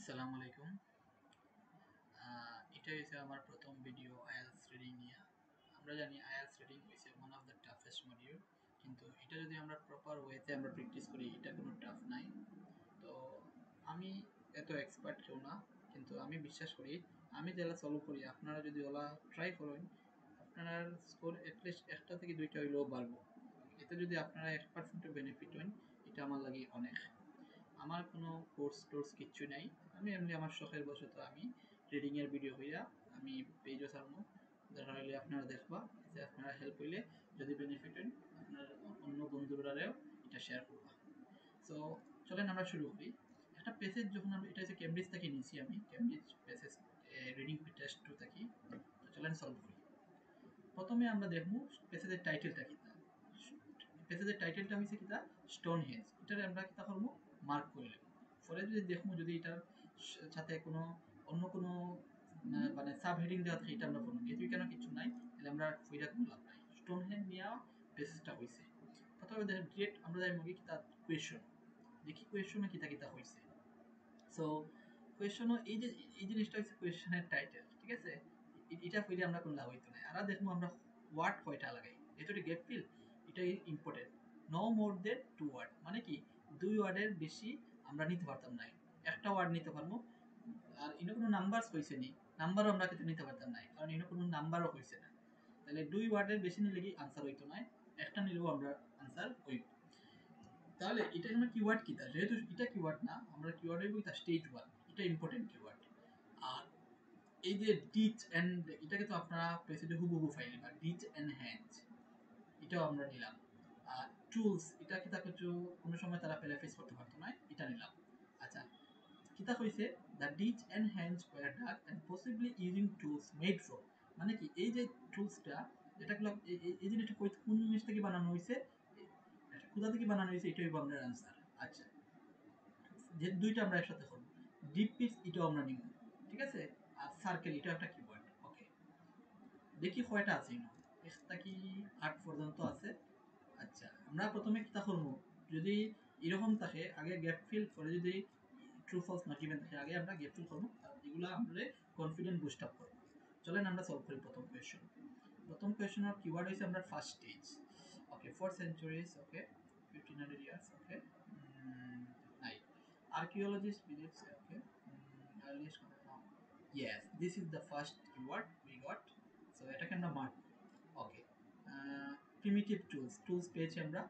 আসসালামু আলাইকুম। এটা হচ্ছে আমার প্রথম ভিডিও আইএলটিএস রিডিং নিয়ে। আমরা জানি আইএলটিএস রিডিং হচ্ছে one of the toughest module, কিন্তু এটা যদি আমরা প্রপার ওয়েতে আমরা প্র্যাকটিস করি এটা কোনো টাফ নাই। তো আমি এত এক্সপার্ট কেউ না, কিন্তু আমি বিশ্বাস করি আমি যেটা সলভ করি আপনারা যদি ওলা ট্রাই করেন আপনার স্কোর অ্যাটলিস্ট একটা থেকে দুইটা হইলেও বাড়বো। এতে যদি আপনারা 1% বেনিফিট হন এটা আমার লাগে অনেক। আমার কোনো কোর্স কিচ্ছু নাই। আমি এমনি আমার শখের বশত আমি রিডিংয়ের ভিডিও হইয়া আমি পেজও ছাড়বো, দরকার হলে আপনারা দেখবা, যে আপনারা হেল্প হইলে যদি বেনিফিট হন আপনার অন্য বন্ধুরাও এটা শেয়ার করবা। সো চলেন আমরা শুরু করি। একটা পেসেজ যখন আমি এটা হচ্ছে কেমব্রিজ থেকে নিয়েছি, আমি কেমব্রিজ পেসেজ রিডিং টেস্ট 2 থাকি। তো চলেন সলভ করি। প্রথমে আমরা দেখব পেসেজের টাইটেলটা কি। পেসেজের টাইটেলটা হইছে কিতা স্টোন হেঞ্জ। এটারে আমরা কিতা করব মার্ক করে নেব। পরে যদি দেখবো যদি এটার সাথে কোনো অন্য কোনো মানে সাব হেডিং দেওয়া থাকে এটা আমরা পড়ব। যেহেতু এখানে কিছু নাই তাহলে আমরা ফইরা কোনো লাভ নাই। স্টোন হেঞ্জ নিয়ে পেসেজটা হইছে। প্রথমে দেখেন ডিরেক্ট আমরা যাই মুগি কিতা কোয়েশ্চন দেখি, কোয়েশ্চনে কিতা কিতা হইছে। সো কোয়েশ্চনও এই জিনিসটা হচ্ছে কোয়েশ্চনের টাইটেল, ঠিক আছে। এটা ফইরে আমরা কোনো লাভ হইতো না। আর দেখবো আমরা ওয়ার্ড কয়টা লাগাই, যেহেতু এটা গেপ ফিল এটাই ইম্পর্টেন্ট। নো মোর দেন 2 ওয়ার্ড, মানে কি 2 ওয়ার্ডের বেশি আমরা নিতে পারতাম না। একটা ওয়ার্ড নিতে পারবো। আর ইনো কোনো নাম্বারস হইছে নি, নাম্বারও আমরা কিন্তু নিতে পারতাম না, কারণ ইনো কোনো নাম্বারও হইছে না। তাহলে 2 ওয়ার্ডের বেশি নিলে কি আনসার হইতো না, একটা নিলেও আমরা আনসার হইব। তাহলে এটা আমরা কিওয়ার্ড কিতা, যেহেতু এটা কিওয়ার্ড না, আমরা কিওয়ার্ড হইব এটা স্টেজ 1, এটা ইম্পর্টেন্ট কিওয়ার্ড। আর এই যে ডিচ এন্ড, এটাকে তো আপনারা পেজে হুবহু ফাইল বা ডিচ এন্ড হ্যান্ড এটাও আমরা নিলাম। আর টুলস এটা কিতা কিছু কোনো সময় তারা প্যারাফ্রেজ করতে পারতো না, এটা নিলাম। আচ্ছা, কিতা কইছে the ditch and hands were dug and possibly using tools made from, মানে কি এই যে টুলসটা যেটাগুলো এই জিনিসটা কোন জিনিস থেকে বানানো হয়েছে, কোথা থেকে বানানো হয়েছে, এটাই আমাদের আনসার। আচ্ছা, যে দুইটা আমরা একসাথে করব। ডিপ পিচ এটাও আমরা নিব, ঠিক আছে। আর সার্কেল এটা একটা কিওয়ার্ড। ওকে, দেখি কয়টা আছে না, একটা কি 8 পর্যন্ত আছে। আচ্ছা, আমরা প্রথমে কিতা করব, যদি এরকম থাকে আগে গ্যাপ ফিল করে, যদি ট্রু ফলস না গিভেন থাকে আগে আমরা গ্যাপ ফিল করব, আর এগুলো আমরা কনফিডেন্ট বুস্ট আপ করব। চলেন আমরা সলভ করি প্রথম কোয়েশ্চন। প্রথম কোয়েশ্চনের কিওয়ার্ড হইছে আমরা ফার্স্ট স্টেজ। ওকে, 4 centuries, ওকে, 1500 years, ওকে, নাই archaeologist believes, okay, earliest now, yes, this is the first keyword we got, so এটাকে আমরা মার্ক। ওকে, primitive tools পেয়েছি আমরা,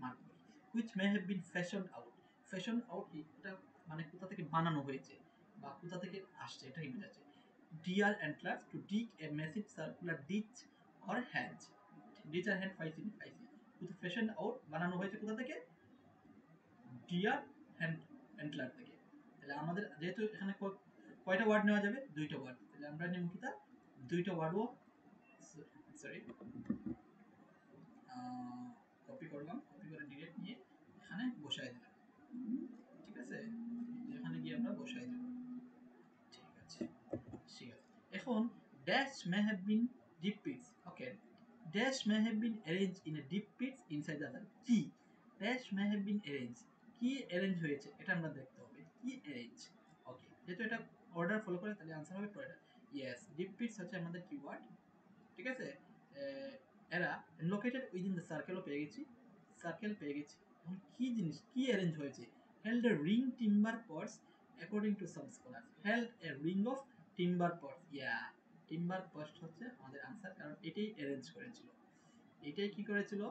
মার্ক করি। which may have been fashioned out এটা মানে কোথা থেকে বানানো হয়েছে বা কোথা থেকে আসছে এটাই বোঝাচ্ছে। deer antlers to dig a massive circular ditch or hedge, ditch R hedge পাইছি কিন্তু ফ্যাশন আউট বানানো হয়েছে কোথা থেকে, ডিয়ার অ্যান্টলার থেকে। তাহলে আমাদের যেহেতু এখানে কয়টা ওয়ার্ড নেওয়া যাবে, দুইটা ওয়ার্ড, তাহলে আমরা নেব কিটা দুইটা ওয়ার্ডও, সরি, কপি করলাম, কপি করে ডিরেক্ট নিয়ে এখানে বসাই দিলাম, ঠিক আছে। এখানে গিয়ে আমরা বসাই দেব, ঠিক আছে, ঠিক আছে। এখন dash may have been deep pits, okay, dash may have been arrange in a deep pits inside the other, কি dash may have been arrange, কি অ্যারেঞ্জ হয়েছে এটা আমরা দেখতে হবে, কি অ্যারেঞ্জ। ওকে, যেহেতু এটা অর্ডার ফলো করে তাহলে আনসার হবে টয়টা। ইয়েস, ডিপ পিটস হচ্ছে আমাদের কিওয়ার্ড, ঠিক আছে। এরা লোকেটেড উইদিন দ্য সার্কেলও পেয়ে গেছি, সার্কেল পেয়ে গেছি। এখন কি জিনিস, কি অ্যারেঞ্জ হয়েছে, held A ring timber pots according to some scholar, held A ring of timber pots, yeah, timber pots হচ্ছে আমাদের আনসার, কারণ এটাই অ্যারেঞ্জ করেছিল, এটাই কি করেছিল,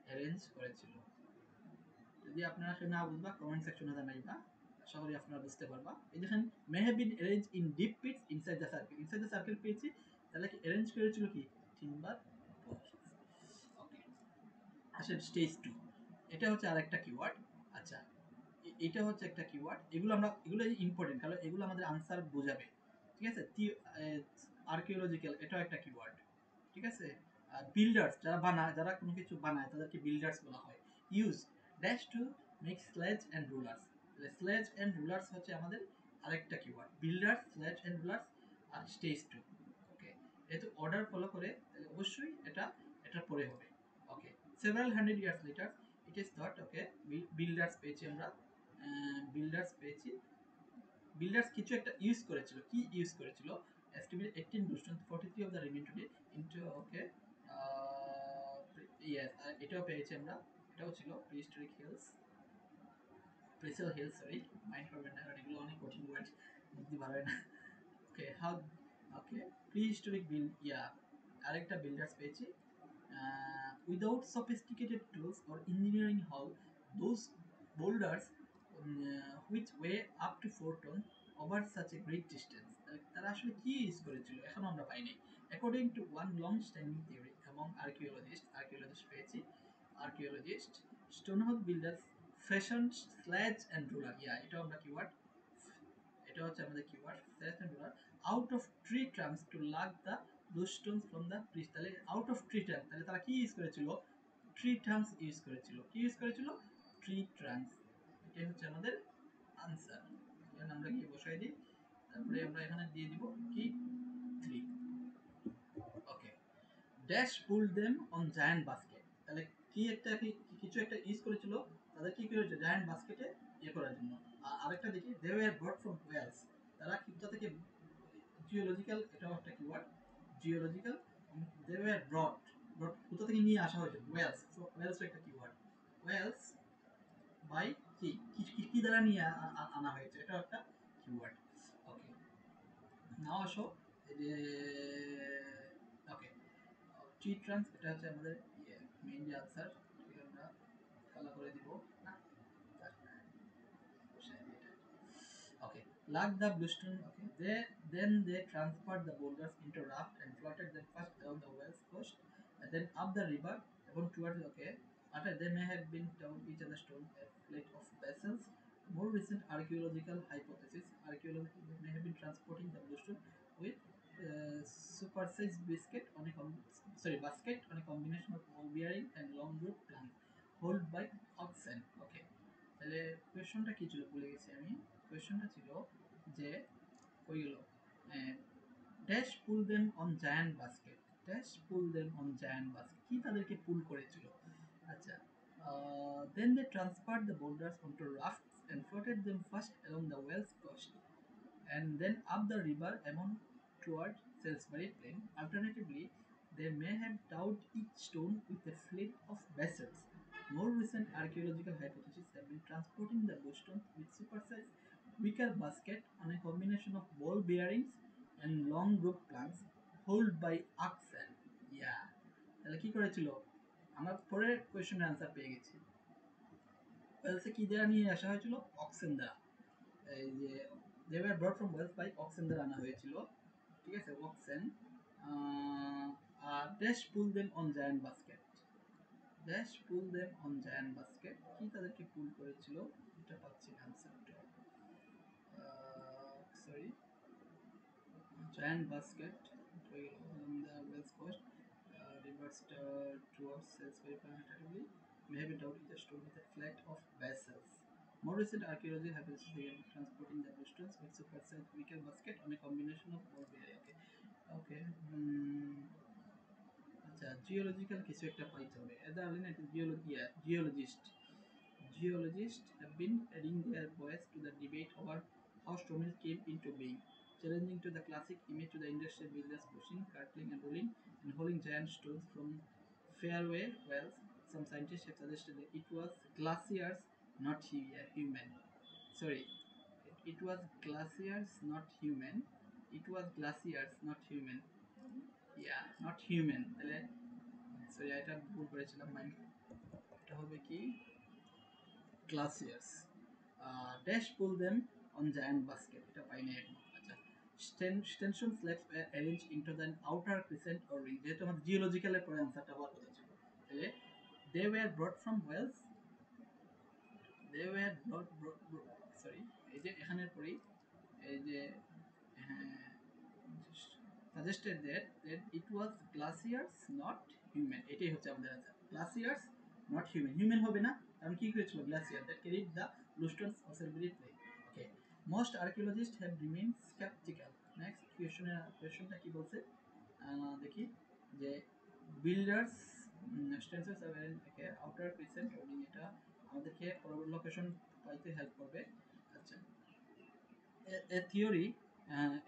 অ্যারেঞ্জ করেছিল। যদি আপনারা না বুঝবা কমেন্ট সেকশনে জানাইবা, আশা করি আপনারা বুঝতে পারবা। এই দেখেন may have been arrange in deep pits inside the circle, inside the circle পেয়েছি, তাহলে কি অ্যারেঞ্জ করেছিল কি টিম্বার পটস। ওকে, আসলে স্টেজ 2 এটা হচ্ছে আরেকটা কিওয়ার্ড। আচ্ছা, এটা হচ্ছে একটা কিওয়ার্ড, এগুলো আমরা এগুলো ইম্পর্টেন্ট কারণ এগুলো আমাদের আনসার বোঝাবে, ঠিক আছে। আর্কিওলজিক্যাল এটাও একটা কিওয়ার্ড, ঠিক আছে। বিল্ডার্স যারা বানায়, যারা কোনো কিছু বানায় তাদেরকে বিল্ডার্স বলা হয়। Use dash to make sledge and rulers, sledge and rulers হচ্ছে আমাদের আরেকটা keyword, builders, sledge and rulers, আর স্টেজ 2। ওকে, যেহেতু অর্ডার ফলো করে তাহলে অবশ্যই এটা এটার পরে হবে। Okay, several hundred years later it is thought, okay, builders পেয়েছি আমরা, বিল্ডার্স পেয়েছি, বিল্ডার্স কিছু একটা ইউজ করেছিল, কি ইউজ করেছিল? Estimate 18 bluestones, 43 of the remaining today into okay yes, এটাও পেয়েছি আমরা। এটাও ছিল প্রিহিস্টোরিক হিলস, প্রেসেল হিল, সরি মাইন্ড করবেন না কারণ এগুলো অনেক কঠিন ওয়ার্ড, বুঝতে পারবে না। ওকে হাউ, ওকে প্রিহিস্টোরিক ইয়া আরেকটা বিল্ডার্স পেয়েছি। Without sophisticated tools or engineering how those boulders which weigh up to 4 ton over such a great distance, তারা আসলে কি ইউজ করেছিল এখনো আমরা পাইনি। According to one long standing theory এবং আর্কিওলজিস্ট পেয়েছি, archaeologist Stonehenge builders fashion sledge and roller, yeah এটাও আমরা কিওয়ার্ড, এটা হচ্ছে আমাদের keyword sledge and roller out of tree trunks to lug the bluestones from the bridge। তাহলে out of tree trunk, তাহলে তারা কি ইউজ করেছিল? ট্রি ট্রাঙ্কস ইউজ করেছিল। কি ইউজ করেছিল? Tree trunks. এটাই হচ্ছে আমাদের আনসার। এখানে আমরা কি বসাই দিই, তারপরে আমরা এখানে দিয়ে দিব কি 3। Okay dash pull them on giant basket, তাহলে কি একটা কিছু একটা ইউজ করেছিল, তাদের কি করেছে জায়ান্ট বাস্কেটে ইয়ে করার জন্য। আরেকটা দেখি they were brought from Wales, তারা কোথা থেকে, জিওলজিক্যাল, এটাও একটা keyword geological, they were brought, কোথা থেকে নিয়ে আসা হয়েছে ওয়েলস, সো ওয়েলস একটা কিওয়ার্ড, ওয়েলস বাই কি কি দ্বারা নিয়ে আনা হয়েছে, এটা একটা কিওয়ার্ড। ওকে নাও আসো এই যে ওকে ট্রি ট্রাঙ্কস, এটা হচ্ছে আমাদের মেইন যে আনসার, আমরা কালা করে দিব না, okay lug the bluestone, okay they transferred the boulders into raft and floated them first down the west coast and then up the river এবং towards, okay after they may have been down each other stone a fleet of vessels. More recent archaeological hypothesis, archaeologists may have been transporting the bluestone with supersized basket on a combination of ball bearing and long rope plank held by oxen. Okay তাহলে কোয়েশ্চনটা কি ছিল ভুলে গেছি আমি, কোয়েশ্চনটা ছিল যে ওইগুলো dash pull them on giant basket, dash pull them on giant basket, কি তাদেরকে পুল করেছিল? আচ্ছা then they transferred the boulders onto rafts and floated them first along the Welsh coast and then up the river among toward Salisbury Plain. Alternatively, they may have towed each stone with a fleet of vessels. More recent archaeological hypotheses have been transporting the bluestones with supersized wicker basket on a combination of ball bearings and long rope planks hauled by oxen. Yeah. তাহলে কি করেছিল? আমরা পরের কোয়েশ্চনের answer পেয়ে গেছি। ওয়েলসে কি দ্বারা নিয়ে আসা হয়েছিল? অক্সেন দ্বারা। এই যে they were brought from Wales by oxen দ্বারা আনা হয়েছিল, ঠিক আছে oxen dash pull them on giant basket, dash pull them on giant basket, কি তাদেরকে পুল করেছিল এটা পাচ্ছি আনসারটা, sorry giant basket on the Wales coast rivers towards Salisbury planetary may have been towed each stone with a fleet of vessels. More recent archaeology have been transporting the bluestones with supersized wicker basket on a combination of ball bearing. Okay. আচ্ছা geological কিছু একটা পাইতে হবে, এদা হলেন একটা geologists have been adding their voice to the debate over how stone mills came into being, challenging to the classic image to the industrial builders pushing, cutting and rolling and hauling giant stones from fairway wells. Some scientists have suggested that it was glaciers, not human. Sorry, it was glaciers, not human. It was glaciers, not human. Yeah, not human. তাহলে sorry এটা ভুল করেছিলাম mind, এটা হবে কি glaciers. Dash pull them on giant basket, এটা পাই নাই এখন। আচ্ছা stension slabs were arranged into the outer crescent or ring, যেহেতু আমাদের জিওলজিক্যালের পরে আনসারটা হওয়ার কথা ছিল, তাহলে they were brought from Wales, they were brought sorry এই যে এখানের পরেই এই যে suggested that it was glaciers not human, এটাই হচ্ছে আমাদের answer, glaciers not human, human হবে না কারণ কি হয়েছিল glacier that carried the bluestones of Salisbury Plain. Okay, most archaeologists have remained skeptical. Next কোয়েশ্চনটা কি বলছে দেখি যে বিল্ডার্স স্টেন্সেস আর আউটার ক্রিসেন্ট রোডিং, এটা আমাদেরকে পরবর্তী লোকেশন পাইতে হেল্প করবে। আচ্ছা a theory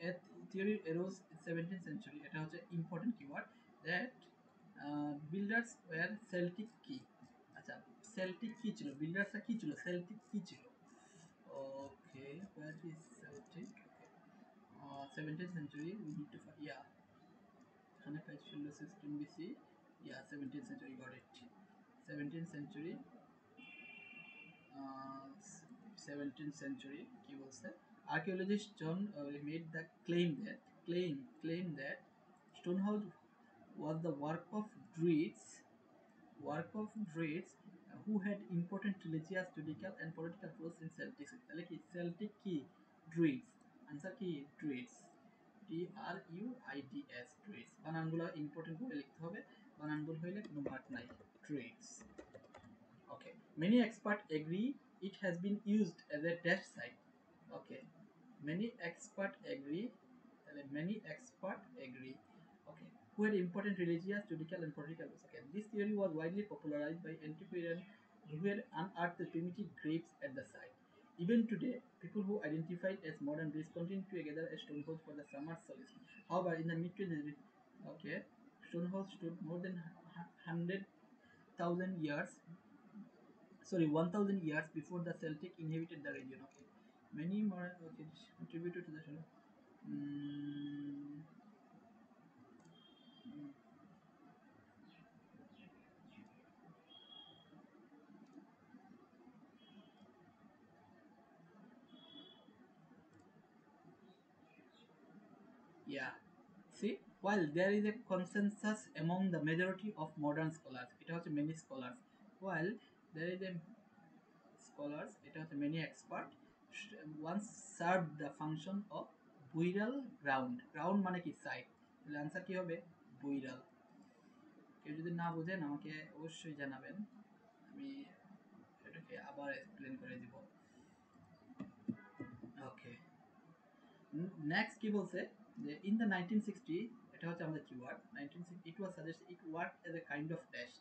a theory arose in 17th century, এটা হচ্ছে important keyword, that builders were Celtic কি, আচ্ছা সেল্টিক কি ছিল, বিল্ডার্সরা কি ছিল, সেল্টিক কি ছিল, ওকে where is Celtic, okay 17th century we need to find, yeah Hanaka ছিল 16 BC, yeah 17th century, got it, 17th century, uh, 17th century কি বলছে, archaeologist John made the claim that Stonehenge was the work of Druids who had important religious, judicial and political roles in Celtic. তাহলে কি Celtic কি Druids, answer কি Druids, DRUIDS Druids, বানানগুলো important করে লিখতে হবে, বানান ভুল হইলে কোনো মার্ক নাই, Druids. Okay, many experts agree it has been used as a dash site. Okay, many experts agree. Many experts agree. Okay, who had important religious, judicial, and political roles. Okay, this theory was widely popularized by antiquarians who had unearthed the primitive graves at the site. Even today, people who identified as modern Greeks continue to gather at Stonehenge for the summer solstice. However, in the mid-20th, okay, Stonehenge stood more than 100,000 years, 1000 years before the Celtic inhabited the region. Okay, many more okay, contributed to the mm, mm, yeah. See, while there is a consensus among the majority of modern scholars, it has many scholars. While there is a scholars, it has many experts. Once served the function of burial ground. Ground মানে কি site? তাহলে answer কি হবে? burial. কেউ যদি না বুঝেন আমাকে অবশ্যই জানাবেন, আমি এটাকে আবার এক্সপ্লেন করে দিব। ওকে, নেক্সট কি বলছে যে ইন দ্য 1960, এটা হচ্ছে আমাদের keyword 1960, it was suggest it work as a kind of dash,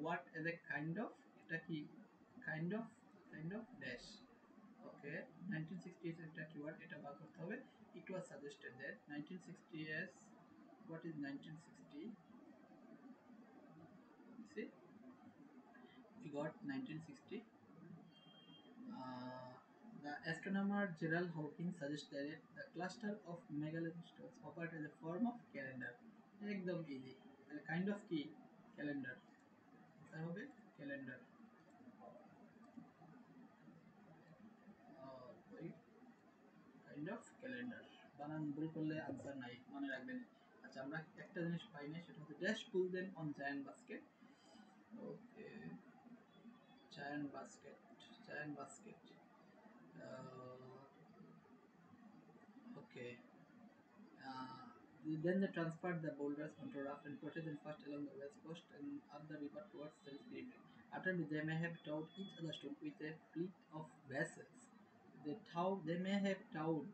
work as a kind of, এটা কি kind of dash. Okay, 1960 is একটা কিওয়ার্ড, এটা বার করতে হবে। ইট ওয়াজ suggested that 1960 as what is 1960, see we got 1960. Uh, the astronomer Gerald Hawkins suggested the cluster of megalith stones offered as a form of calendar. একদম easy, তাহলে kind of কি calendar, এটা হবে calendar। ওই kind of calendar, বানান ভুল করলে answer নাই, মনে রাখবেন। আচ্ছা, আমরা একটা জিনিস পাই না, সেটা হচ্ছে dash pull them on giant basket। Okay, giant basket, okay. Uh, then they transferred the boulders onto raft and floated them first along the west coast and up the river towards Salisbury. After they may have towed each other stone with a fleet of vessels. They may have towed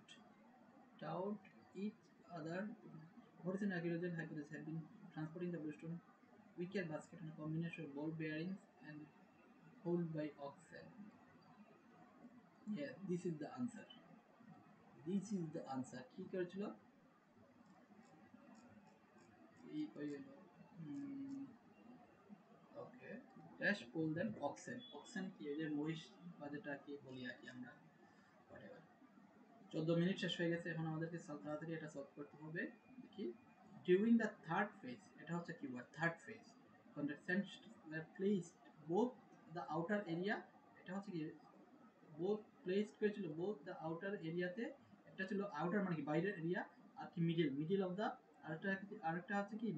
each other. What is an archaeological hypothesis have been transporting the bluestone wicker basket on a combination of ball bearings and pulled by oxen. Yeah, this is the answer. This is the answer. কি করেছিল? এই কই গেল? ওকে, dash পুল দেন oxen. Oxen কি, এই যে মহিষ বা যেটা কি বলি আর কি আমরা, whatever। 14 মিনিট শেষ হয়ে গেছে, এখন আমাদেরকে তাড়াতাড়ি এটা সলভ করতে হবে। দেখি, ডিউরিং দ্য থার্ড ফেজ, এটা হচ্ছে keyword third phase, contestants were placed both the outer area, এটা হচ্ছে কি বোথ প্লেসড করেছিল বোথ দ্য আউটার এরিয়াতে, একটা ছিল আউটার মানে কি বাইরের এরিয়া, আর কি মিডিল অফ দ্য, আরেকটা হচ্ছে কি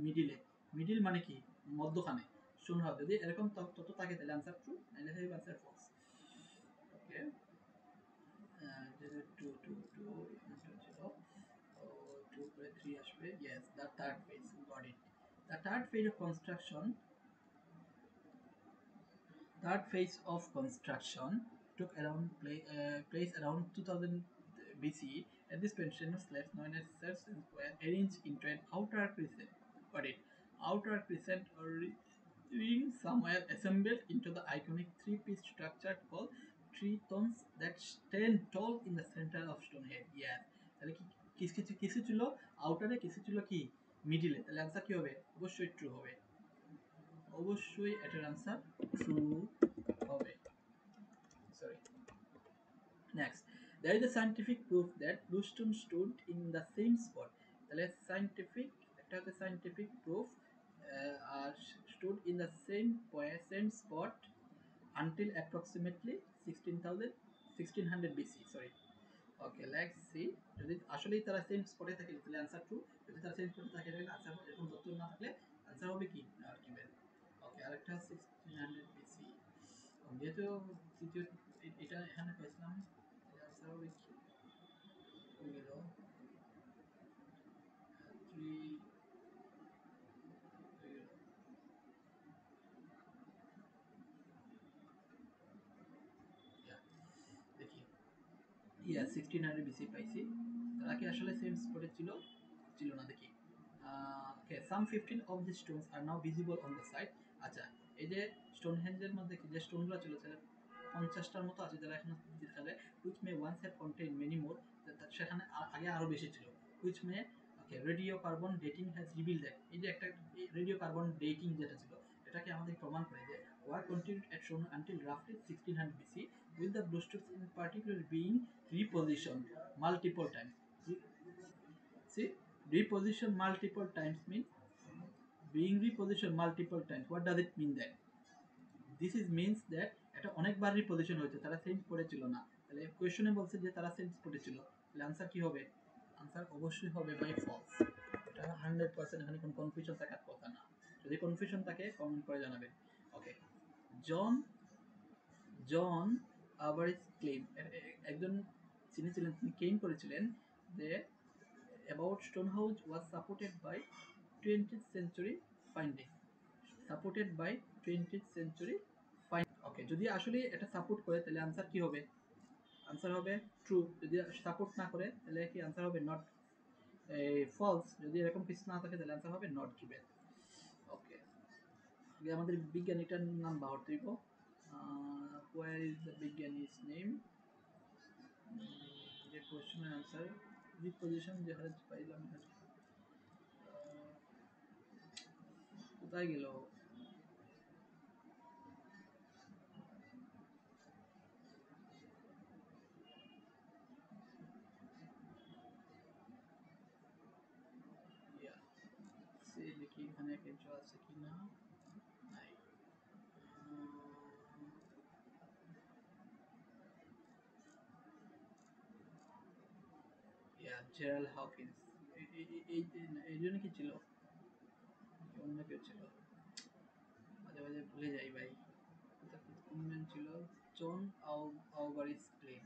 মিডিল মানে কি মধ্যখানে। শুন হবে যদি এরকম তত থাকে তাহলে আনসার ট্রু, নাইলে হবে আনসার ফলস। ওকে, টু টু টু এখানে ছিল, টু করে থ্রি আসবে, yes the third phase, got it. The third phase of construction took place around 2000 BCE. At this point, stone slabs known as serpents were arranged into an outer crescent. Got it? Outer crescent or ring somewhere assembled into the iconic three-piece structure called tree thorns that stand tall in the center of Stonehenge. Yes. তাহলে কি কিছু কিছু কিছু ছিল আউটারে, কিছু ছিল কি মিডিলে। তাহলে आंसर কি হবে? অবশ্যই ট্রু হবে। অবশ্যই এটার आंसर ট্রু হবে। Sorry. Next, there is a scientific proof that bluestone stood in the same spot. তাহলে scientific, একটা হচ্ছে scientific proof R stood in the same spot until approximately 1600 BC. Sorry. Okay, let's see. যদি আসলেই তারা same স্পটে থাকে তাহলে answer true, যদি তারা সেম স্পটে থাকে তাহলে आंसर হবে, এরকম তথ্য না থাকলে आंसर হবে কি আর্কিমেড। ওকে, আরেকটা 1600 BC। যেহেতু তৃতীয় এটা এখানে পেয়েছিলাম, आंसर হবে কি হয়ে গেল 3 হয়ে গেল। দেখি, 1600 BC পাইছি। তারা কি আসলে সেম স্পটে ছিল? ছিল না। দেখি। Okay, some 15 of the stones are now visible on the site. আচ্ছা, এই যে স্টোনহেঞ্জের মধ্যে যে স্টোনগুলো ছিল সেটা 50টার মতো আছে যারা এখন দেখা যায়, which may once have contained many more, সেখানে আগে আরো বেশি ছিল, which may okay radio carbon dating has revealed that, এই যে একটা রেডিও কার্বন ডেটিং যেটা ছিল এটাকে আমাদের প্রমাণ করে যে war continued at Stone until roughly 1600 BC, with the bluestones in particular being repositioned multiple times. See, reposition multiple times means being repositioned multiple times. What does it mean that? This is means that এটা অনেকবার reposition হয়েছে, তারা same করেছিল না। তাহলে কোশ্চেনে বলছে যে তারা সেম করেছিল, তাহলে आंसर কি হবে? आंसर অবশ্যই হবে বাই ফলস। এটা 100% এখানে কোনো কনফিউশন থাকার কথা না। যদি কনফিউশন থাকে কমেন্ট করে জানাবেন। ওকে, জন জন আভারিস ক্লেম, একজন যিনি ছিলেন তিনি ক্লেম করেছিলেন যে about Stonehenge was supported by 20th century finding. Supported by 20th century finding. Okay, যদি আসলে এটা সাপোর্ট করে তাহলে आंसर কি হবে? आंसर হবে ট্রু। যদি সাপোর্ট না করে তাহলে কি आंसर হবে নট ফলস। যদি এরকম কিছু না থাকে তাহলে आंसर হবে নট গিভেন। ওকে, আগে আমাদের বিজ্ঞানীটার নাম বাহর দিব। where is the বিজ্ঞানী's name? যে কোশ্চেনের आंसर রিপোজিশন যে হারে পাইলাম কোথায় গেল? সে দেখি এখানে কিছু আছে কিনা। নাই। Gerald Hawkins. এই জন্য কি ছিল? অন্য কেউ ছিল? মাঝে মাঝে ভুলে যাই ভাই। কোন ম্যান ছিল? জন আলভারেজ ক্লেম।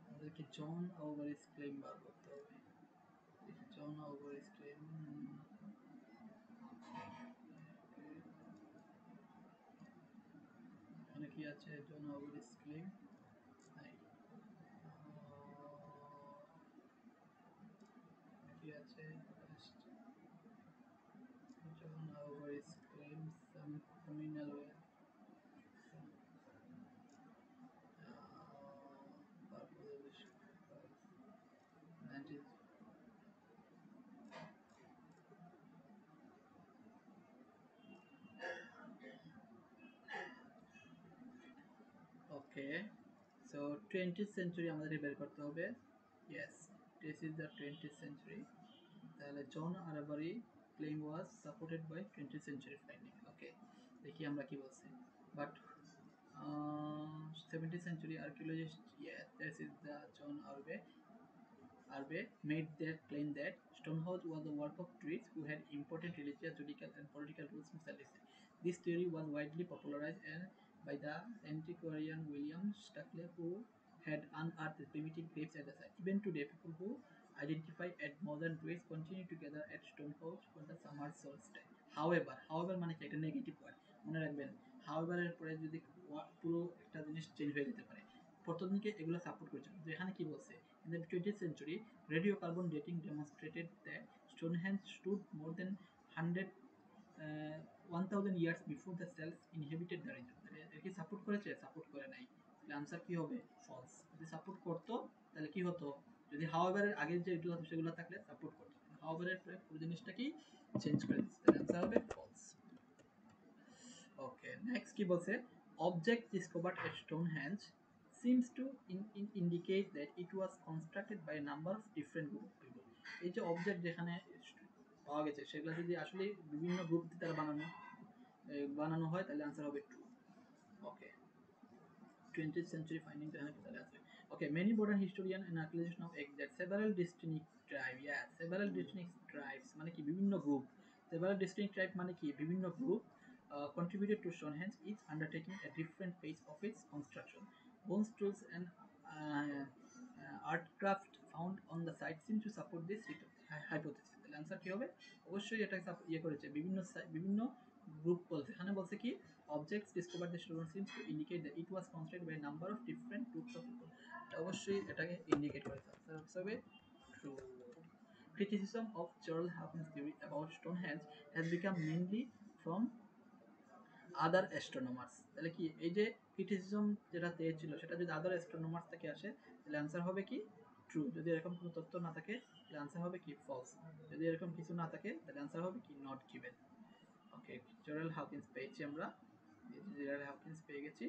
আমাদেরকে জন আলভারেজ ক্লেম বার করতে হবে। দেখি জন আলভারেজ ক্লেম এখানে কি আছে? জন আলভারেজ ক্লেম নাই। কি আছে? John Alvarez claim some communal way. Okay, so 20th century আমাদের বের করতে হবে। Yes, this is the 20th century. তাহলে John Aubrey claim was supported by 20th century finding. Okay, দেখি আমরা কি বলছি। But 17th century archaeologist, yes, this is the John Arbe made that claim that Stonehenge was the work of priests who had important religious, judicial, and political rules miscellaneously. This theory was widely popularized by the antiquarian William Stukeley, who had unearthed primitive graves at the site. Even today, people who identify at modern graves continue to gather at Stonehenge for the summer solstice. However মানে কি একটা negative word মনে রাখবেন। however এর পরে যদি পুরো একটা জিনিস চেঞ্জ হয়ে যেতে পারে। প্রথমদিকে এগুলো সাপোর্ট করেছিল, যে এখানে কি বলছে? In the 20th century, radiocarbon dating demonstrated that Stonehenge stood more than 1000 years before the cells inhabited the region. এর কি সাপোর্ট করেছে? সাপোর্ট করে নাই। তাহলে আনসার কি হবে ফলস। যদি সাপোর্ট করতো তাহলে কি হতো, যদি হাওয়ার এর আগের যে এগুলো সেগুলো থাকলে সাপোর্ট করতো, হাওয়ার এর পুরো জিনিসটা কি চেঞ্জ করে দিচ্ছে, তাহলে আনসার হবে ফলস। ওকে নেক্সট কি বলছে, object discovered at Stonehenge seems to indicate that it was constructed by a number of different group of people। এই যে অবজেক্ট যেখানে পাওয়া গেছে সেগুলো যদি আসলে বিভিন্ন গ্রুপ দ্বারা বানানো হয় তাহলে আনসার হবে ট্রু। ওকে 20th century finding এখানে কি তাহলে আছে। Okay, many modern historian and archaeologists now act that several distinct tribes, yeah, several distinct tribes মানে কি বিভিন্ন গ্রুপ, several distinct tribe মানে কি বিভিন্ন group contributed to Stonehenge, each undertaking a different phase of its construction. Bones, tools, and art craft found on the site seem to support this hypothesis. তাহলে answer কি হবে, অবশ্যই এটা ইয়ে করেছে বিভিন্ন গ্রুপ বলছে, এখানে বলছে কি objects discovered the stone seems to indicate that it was constructed by a number of different groups of people। অবশ্যই এটাকে ইন্ডিকেট করেছে, आंसर হবে true. Criticism of Charles Hawkins' theory about Stonehenge has become mainly from আদার অ্যাস্ট্রোনমার্স। তাহলে কি এই যে criticism যেটা ছিল সেটা যদি আদার অ্যাস্ট্রোনমার্স থেকে আসে তাহলে আনসার হবে কি ট্রু, যদি এরকম কোনো তথ্য না থাকে তাহলে আনসার হবে কি ফলস, যদি এরকম কিছু না থাকে তাহলে আনসার হবে কি নট গিভেন। ওকে জেরাল্ড হাকিন্স পেয়েছি আমরা, জেরাল্ড হাকিন্স পেয়ে গেছি।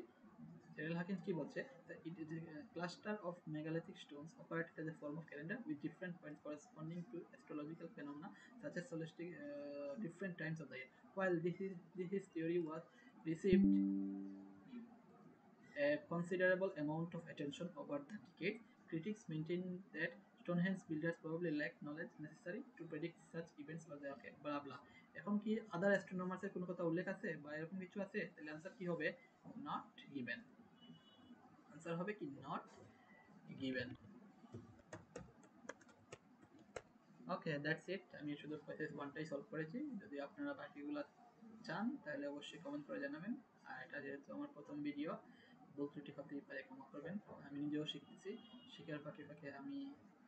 জেরাল্ড হাকিন্স কি বলছে, it is cluster of megalithic stones operated as a form of calendar with different points corresponding to astrological phenomena such as solstice different times of the year. While this theory was received a considerable amount of attention over the decades, critics maintain that Stonehenge builders probably lacked knowledge necessary to predict such events or the okay, blah blah। এখন কি আদার অ্যাস্ট্রোনমার্স এর কোনো কথা উল্লেখ আছে বা এরকম কিছু আছে, তাহলে आंसर কি হবে নট গিভেন, आंसर হবে কি not given. Okay that's it, আমি শুধু প্যাসেজ 1টাই সলভ করেছি, যদি আপনারা বাকিগুলো চান তাহলে অবশ্যই কমেন্ট করে জানাবেন। আর এটা যেহেতু আমার প্রথম ভিডিও, ভুল ত্রুটি হতেই পারে, ক্ষমা করবেন। আমি নিজেও শিখতেছি, শিখার ফাঁকে ফাঁকে আমি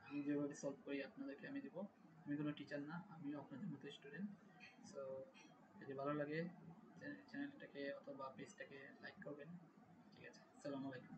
আমি যেভাবে সলভ করি আপনাদেরকে আমি দেবো। আমি কোনো টিচার না, আমিও আপনাদের মতো স্টুডেন্ট। সো যদি ভালো লাগে চ্যানেলটাকে অথবা পেজটাকে লাইক করবেন। ঠিক আছে, আসসালামু আলাইকুম।